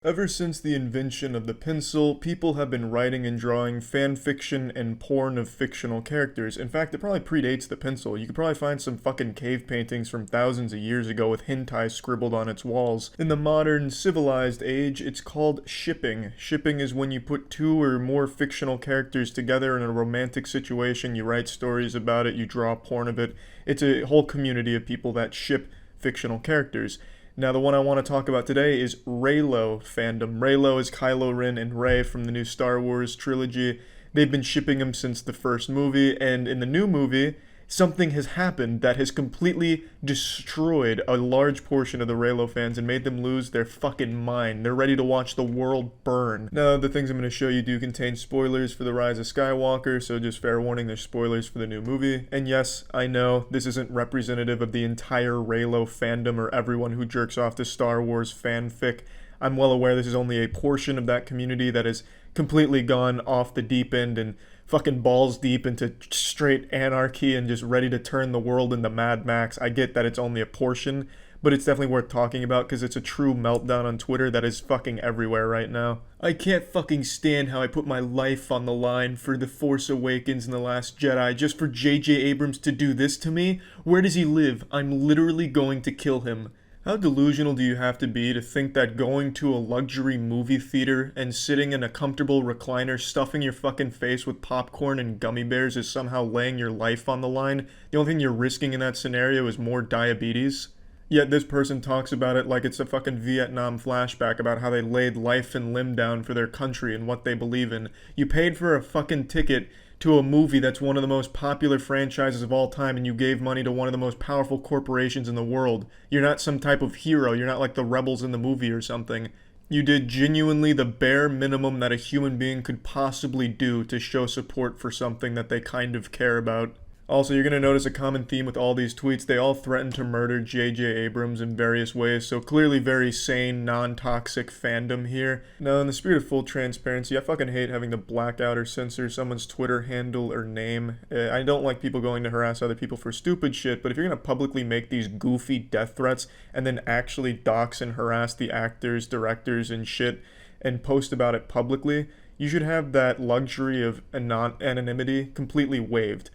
Ever since the invention of the pencil, people have been writing and drawing fan fiction and porn of fictional characters. In fact, it probably predates the pencil. You could probably find some fucking cave paintings from thousands of years ago with hentai scribbled on its walls. In the modern, civilized age, it's called shipping. Shipping is when you put two or more fictional characters together in a romantic situation, you write stories about it, you draw porn of it. It's a whole community of people that ship fictional characters. Now, the one I want to talk about today is Reylo fandom. Reylo is Kylo Ren and Rey from the new Star Wars trilogy. They've been shipping him since the first movie, and in the new movie, something has happened that has completely destroyed a large portion of the Reylo fans and made them lose their fucking mind. They're ready to watch the world burn. Now, the things I'm going to show you do contain spoilers for the Rise of Skywalker, so just fair warning, there's spoilers for the new movie. And yes, I know this isn't representative of the entire Reylo fandom or everyone who jerks off to Star Wars fanfic. I'm well aware this is only a portion of that community that has completely gone off the deep end and fucking balls deep into straight anarchy and just ready to turn the world into Mad Max. I get that it's only a portion, but it's definitely worth talking about because it's a true meltdown on Twitter that is fucking everywhere right now. I can't fucking stand how I put my life on the line for The Force Awakens and The Last Jedi just for J.J. Abrams to do this to me. Where does he live? I'm literally going to kill him. How delusional do you have to be to think that going to a luxury movie theater and sitting in a comfortable recliner stuffing your fucking face with popcorn and gummy bears is somehow laying your life on the line? The only thing you're risking in that scenario is more diabetes? Yet this person talks about it like it's a fucking Vietnam flashback about how they laid life and limb down for their country and what they believe in. You paid for a fucking ticket to a movie that's one of the most popular franchises of all time, and you gave money to one of the most powerful corporations in the world. You're not some type of hero. You're not like the rebels in the movie or something. You did genuinely the bare minimum that a human being could possibly do to show support for something that they kind of care about. Also, you're going to notice a common theme with all these tweets. They all threaten to murder J.J. Abrams in various ways, so clearly very sane, non-toxic fandom here. Now, in the spirit of full transparency, I fucking hate having to black out or censor someone's Twitter handle or name. I don't like people going to harass other people for stupid shit, but if you're going to publicly make these goofy death threats and then actually dox and harass the actors, directors, and shit, and post about it publicly, you should have that luxury of anonymity completely waived.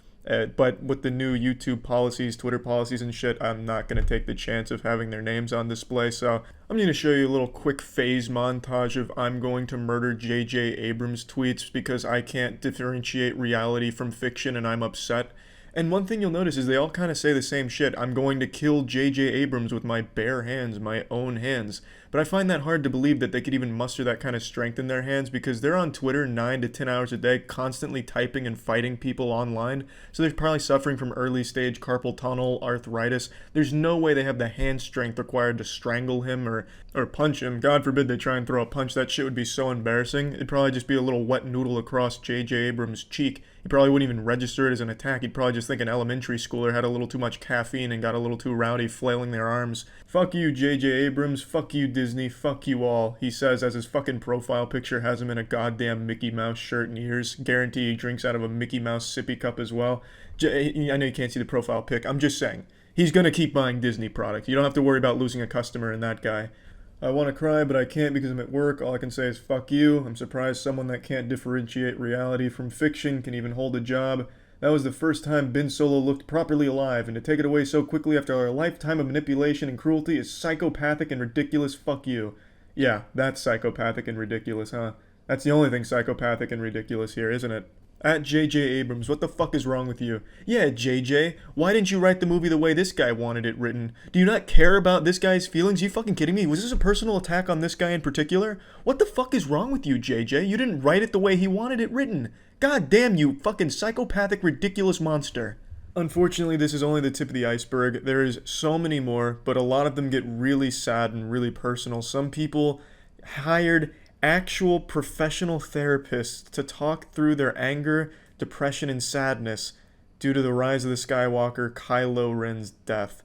But with the new YouTube policies, Twitter policies and shit, I'm not going to take the chance of having their names on display. So I'm going to show you a little quick phase montage of I'm going to murder J.J. Abrams tweets because I can't differentiate reality from fiction and I'm upset. And one thing you'll notice is they all kind of say the same shit. I'm going to kill J.J. Abrams with my bare hands, my own hands. But I find that hard to believe that they could even muster that kind of strength in their hands because they're on Twitter 9 to 10 hours a day, constantly typing and fighting people online. So they're probably suffering from early stage carpal tunnel arthritis. There's no way they have the hand strength required to strangle him or punch him. God forbid they try and throw a punch. That shit would be so embarrassing. It'd probably just be a little wet noodle across J.J. Abrams' cheek. He probably wouldn't even register it as an attack. He'd probably just think an elementary schooler had a little too much caffeine and got a little too rowdy flailing their arms. Fuck you, J.J. Abrams. Fuck you, Disney. Fuck you all, he says as his fucking profile picture has him in a goddamn Mickey Mouse shirt and ears. Guarantee he drinks out of a Mickey Mouse sippy cup as well. I know you can't see the profile pic. I'm just saying. He's gonna keep buying Disney product. You don't have to worry about losing a customer in that guy. I want to cry, but I can't because I'm at work. All I can say is fuck you. I'm surprised someone that can't differentiate reality from fiction can even hold a job. That was the first time Ben Solo looked properly alive, and to take it away so quickly after a lifetime of manipulation and cruelty is psychopathic and ridiculous. Fuck you. Yeah, that's psychopathic and ridiculous, huh? That's the only thing psychopathic and ridiculous here, isn't it? At J.J. Abrams, what the fuck is wrong with you? Yeah, J.J., why didn't you write the movie the way this guy wanted it written? Do you not care about this guy's feelings? You fucking kidding me? Was this a personal attack on this guy in particular? What the fuck is wrong with you, J.J.? You didn't write it the way he wanted it written. God damn you, fucking psychopathic, ridiculous monster. Unfortunately, this is only the tip of the iceberg. There is so many more, but a lot of them get really sad and really personal. Some people hired actual professional therapists to talk through their anger, depression, and sadness due to the Rise of the Skywalker Kylo Ren's death.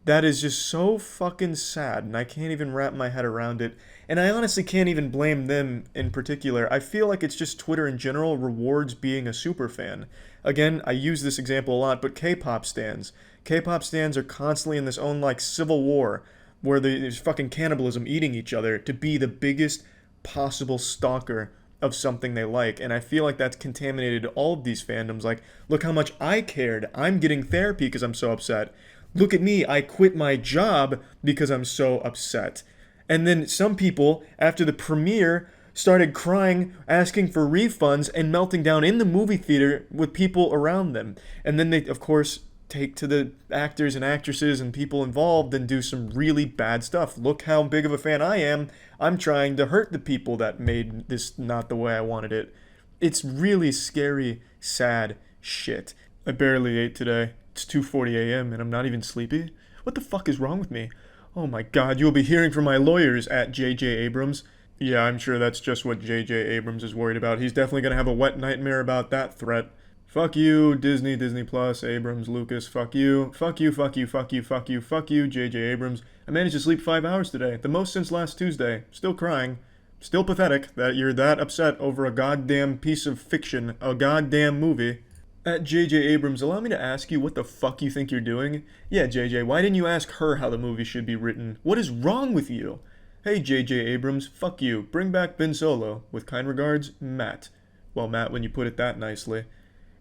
That is just so fucking sad, and I can't even wrap my head around it. And I honestly can't even blame them in particular. I feel like it's just Twitter in general rewards being a superfan. Again, I use this example a lot, but K-pop stans. K-pop stans are constantly in this own, civil war. where there's fucking cannibalism, eating each other, to be the biggest possible stalker of something they like. And I feel like that's contaminated all of these fandoms. Like, look how much I cared. I'm getting therapy because I'm so upset. Look at me, I quit my job because I'm so upset. And then some people, after the premiere, started crying, asking for refunds, and melting down in the movie theater with people around them. And then they, of course, take to the actors and actresses and people involved and do some really bad stuff. Look how big of a fan I am. I'm trying to hurt the people that made this not the way I wanted it. It's really scary, sad shit. I barely ate today. It's 2:40 a.m. and I'm not even sleepy. What the fuck is wrong with me? Oh my god, you'll be hearing from my lawyers at J.J. Abrams. Yeah, I'm sure that's just what J.J. Abrams is worried about. He's definitely gonna have a wet nightmare about that threat. Fuck you, Disney, Disney Plus, Abrams, Lucas, fuck you. Fuck you, fuck you, fuck you, fuck you, fuck you, J.J. Abrams. I managed to sleep 5 hours today, the most since last Tuesday. Still crying. Still pathetic that you're that upset over a goddamn piece of fiction, a goddamn movie. At J.J. Abrams, allow me to ask you what the fuck you think you're doing? Yeah, J.J., why didn't you ask her how the movie should be written? What is wrong with you? Hey, J.J. Abrams, fuck you. Bring back Ben Solo. With kind regards, Matt. Well, Matt, when you put it that nicely.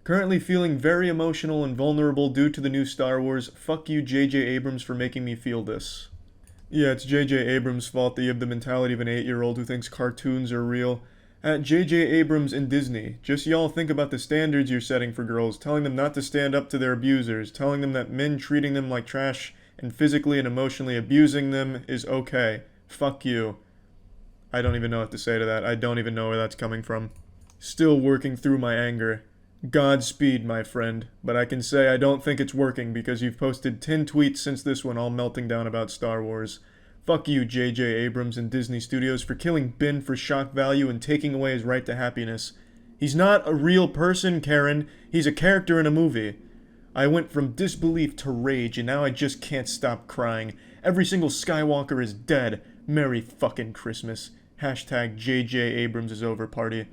Currently feeling very emotional and vulnerable due to the new Star Wars. Fuck you, J.J. Abrams, for making me feel this. Yeah, it's J.J. Abrams' fault that you have the mentality of an 8-year-old who thinks cartoons are real. At J.J. Abrams and Disney, just y'all think about the standards you're setting for girls, telling them not to stand up to their abusers, telling them that men treating them like trash and physically and emotionally abusing them is okay. Fuck you. I don't even know what to say to that. I don't even know where that's coming from. Still working through my anger. Godspeed, my friend. But I can say I don't think it's working because you've posted 10 tweets since this one all melting down about Star Wars. Fuck you, J.J. Abrams and Disney Studios, for killing Ben for shock value and taking away his right to happiness. He's not a real person, Karen. He's a character in a movie. I went from disbelief to rage, and now I just can't stop crying. Every single Skywalker is dead. Merry fucking Christmas. Hashtag J.J. Abrams is over party.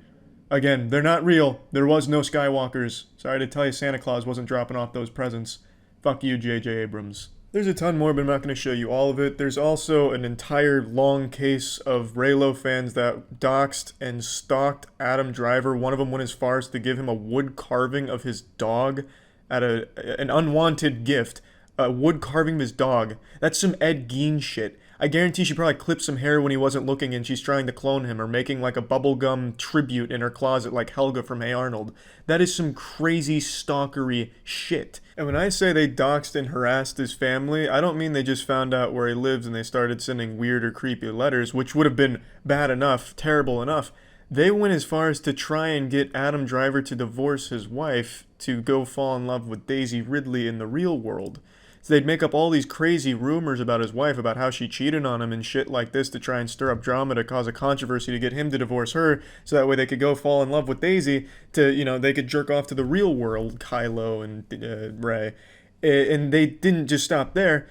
Again, they're not real. There was no Skywalkers. Sorry to tell you Santa Claus wasn't dropping off those presents. Fuck you, J.J. Abrams. There's a ton more, but I'm not going to show you all of it. There's also an entire long case of Reylo fans that doxed and stalked Adam Driver. One of them went as far as to give him a wood carving of his dog at an unwanted gift. A wood carving of his dog. That's some Ed Gein shit. I guarantee she probably clipped some hair when he wasn't looking and she's trying to clone him or making like a bubblegum tribute in her closet like Helga from Hey Arnold. That is some crazy stalkery shit. And when I say they doxed and harassed his family, I don't mean they just found out where he lives and they started sending weird or creepy letters, which would have been bad enough, terrible enough. They went as far as to try and get Adam Driver to divorce his wife to go fall in love with Daisy Ridley in the real world. So they'd make up all these crazy rumors about his wife, about how she cheated on him and shit like this to try and stir up drama to cause a controversy to get him to divorce her, so that way they could go fall in love with Daisy to, they could jerk off to the real world, Kylo and Rey. And they didn't just stop there.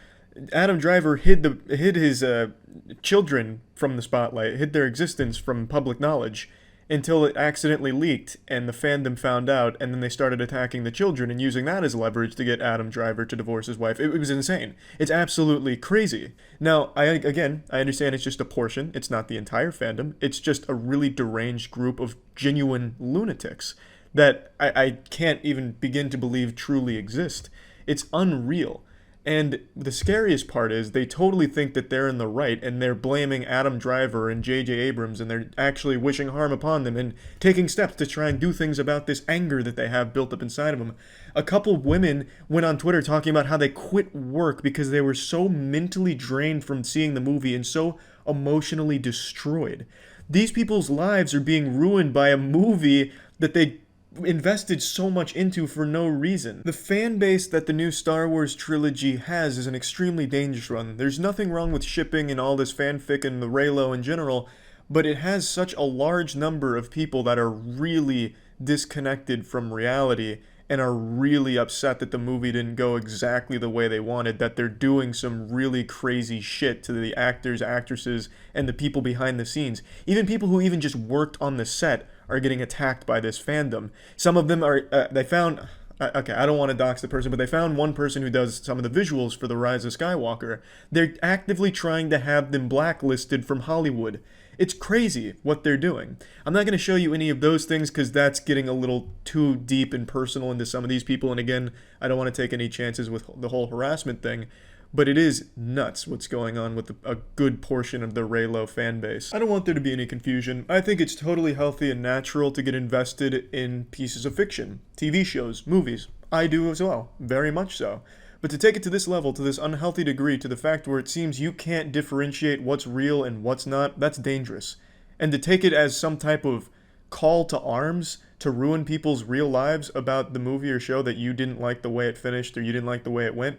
Adam Driver hid his children from the spotlight, hid their existence from public knowledge, until it accidentally leaked and the fandom found out, and then they started attacking the children and using that as leverage to get Adam Driver to divorce his wife. It was insane. It's absolutely crazy. Now, I understand it's just a portion. It's not the entire fandom. It's just a really deranged group of genuine lunatics that I can't even begin to believe truly exist. It's unreal. And the scariest part is they totally think that they're in the right and they're blaming Adam Driver and J.J. Abrams and they're actually wishing harm upon them and taking steps to try and do things about this anger that they have built up inside of them. A couple women went on Twitter talking about how they quit work because they were so mentally drained from seeing the movie and so emotionally destroyed. These people's lives are being ruined by a movie that they invested so much into for no reason. The fan base that the new Star Wars trilogy has is an extremely dangerous one. There's nothing wrong with shipping and all this fanfic and the Reylo in general, but it has such a large number of people that are really disconnected from reality and are really upset that the movie didn't go exactly the way they wanted, that they're doing some really crazy shit to the actors, actresses, and the people behind the scenes. Even people who even just worked on the set are getting attacked by this fandom. Some of them are, they found okay, I don't want to dox the person, but they found one person who does some of the visuals for the Rise of Skywalker. They're actively trying to have them blacklisted from Hollywood. It's crazy what they're doing. I'm not going to show you any of those things because that's getting a little too deep and personal into some of these people. And again, I don't want to take any chances with the whole harassment thing. But it is nuts what's going on with a good portion of the Reylo fan base. I don't want there to be any confusion. I think it's totally healthy and natural to get invested in pieces of fiction, TV shows, movies. I do as well, very much so. But to take it to this level, to this unhealthy degree, to the fact where it seems you can't differentiate what's real and what's not, that's dangerous. And to take it as some type of call to arms to ruin people's real lives about the movie or show that you didn't like the way it finished or you didn't like the way it went,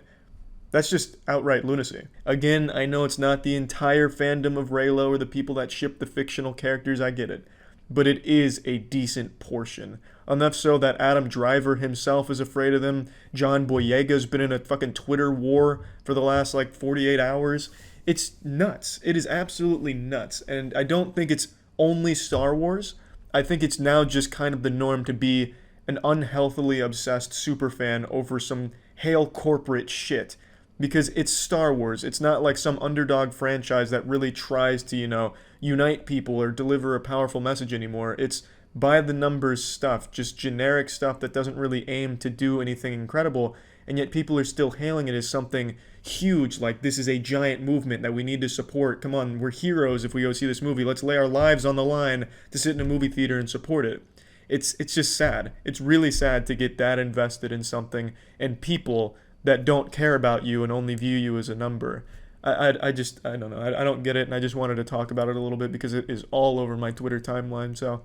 that's just outright lunacy. Again, I know it's not the entire fandom of Reylo or the people that ship the fictional characters, I get it. But it is a decent portion. Enough so that Adam Driver himself is afraid of them. John Boyega's been in a fucking Twitter war for the last 48 hours. It's nuts. It is absolutely nuts. And I don't think it's only Star Wars. I think it's now just kind of the norm to be an unhealthily obsessed superfan over some hail corporate shit. Because it's Star Wars. It's not like some underdog franchise that really tries to, unite people or deliver a powerful message anymore. It's by the numbers stuff, just generic stuff that doesn't really aim to do anything incredible, and yet people are still hailing it as something huge, like this is a giant movement that we need to support. Come on, we're heroes if we go see this movie. Let's lay our lives on the line to sit in a movie theater and support it. It's just sad. It's really sad to get that invested in something and people that don't care about you and only view you as a number. I don't know. I don't get it, and I just wanted to talk about it a little bit because it is all over my Twitter timeline. So,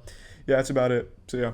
yeah, that's about it. So, yeah.